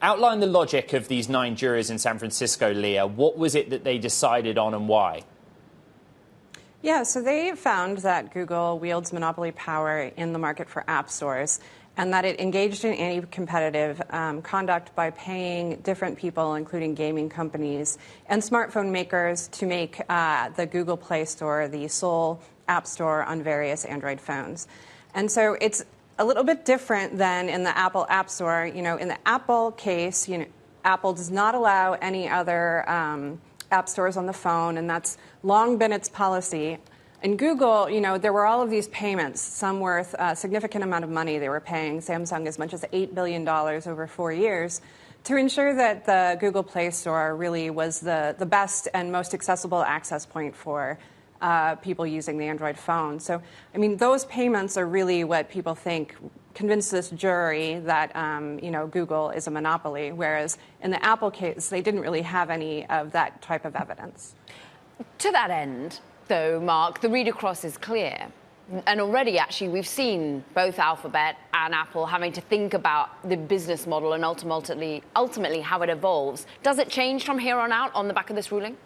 Outline the logic of these 9 jurors in San Francisco, Leah. What was it that they decided on and why? Yeah, so they found that Google wields monopoly power in the market for app stores and that it engaged in anti-competitive conduct by paying different people, including gaming companies and smartphone makers, to make the Google Play Store the sole app store on various Android phones. And so it's a little bit different than in the Apple App Store. In the Apple case, Apple does not allow any other app stores on the phone, and that's long been its policy. In Google, there were all of these payments, some worth a significant amount of money. They were paying Samsung as much as $8 billion over 4 years to ensure that the Google Play Store really was the best and most accessible access point for people using the Android phone. So, those payments are really what people think convinced this jury that, Google is a monopoly, whereas in the Apple case, they didn't really have any of that type of evidence. To that end, though, Mark, the read across is clear. And already, actually, we've seen both Alphabet and Apple having to think about the business model and ultimately how it evolves. Does it change from here on out on the back of this ruling?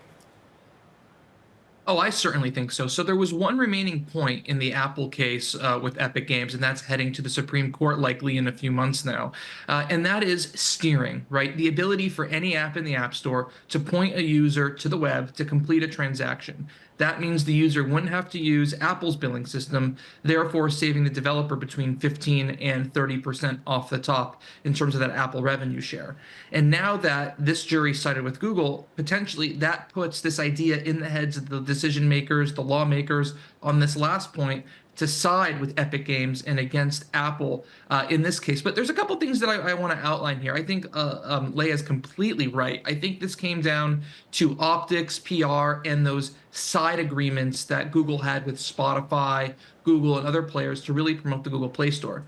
Oh, I certainly think so. So there was one remaining point in the Apple case with Epic Games, and that's heading to the Supreme Court likely in a few months now. And that is steering, right? The ability for any app in the App Store to point a user to the web to complete a transaction. That means the user wouldn't have to use Apple's billing system, therefore saving the developer between 15 and 30% off the top in terms of that Apple revenue share. And now that this jury sided with Google, potentially that puts this idea in the heads of the decision makers, the lawmakers on this last point, to side with Epic Games and against Apple in this case. But there's a couple things that I want to outline here. I think Leah is completely right. I think this came down to optics, PR, and those side agreements that Google had with Spotify, Google, and other players to really promote the Google Play Store.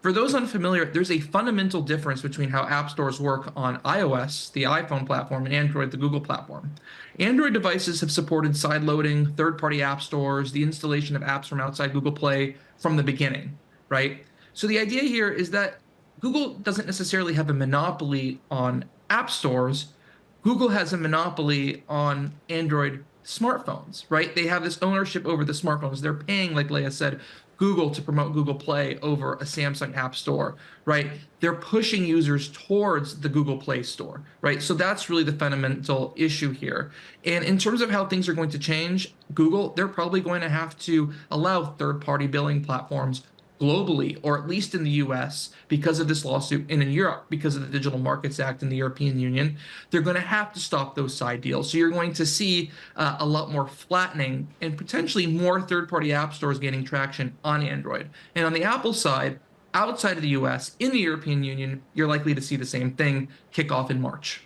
For those unfamiliar, there's a fundamental difference between how app stores work on iOS, the iPhone platform, and Android, the Google platform. Android devices have supported side-loading, third-party app stores, the installation of apps from outside Google Play from the beginning, right? So the idea here is that Google doesn't necessarily have a monopoly on app stores. Google has a monopoly on Android smartphones, right? They have this ownership over the smartphones. They're paying, like Leah said, Google to promote Google Play over a Samsung App Store, right? They're pushing users towards the Google Play Store, right? So that's really the fundamental issue here. And in terms of how things are going to change, Google, they're probably going to have to allow third-party billing platforms globally, or at least in the US, because of this lawsuit, and in Europe, because of the Digital Markets Act in the European Union, they're going to have to stop those side deals. So you're going to see a lot more flattening and potentially more third-party app stores gaining traction on Android. And on the Apple side, outside of the US, in the European Union, you're likely to see the same thing kick off in March.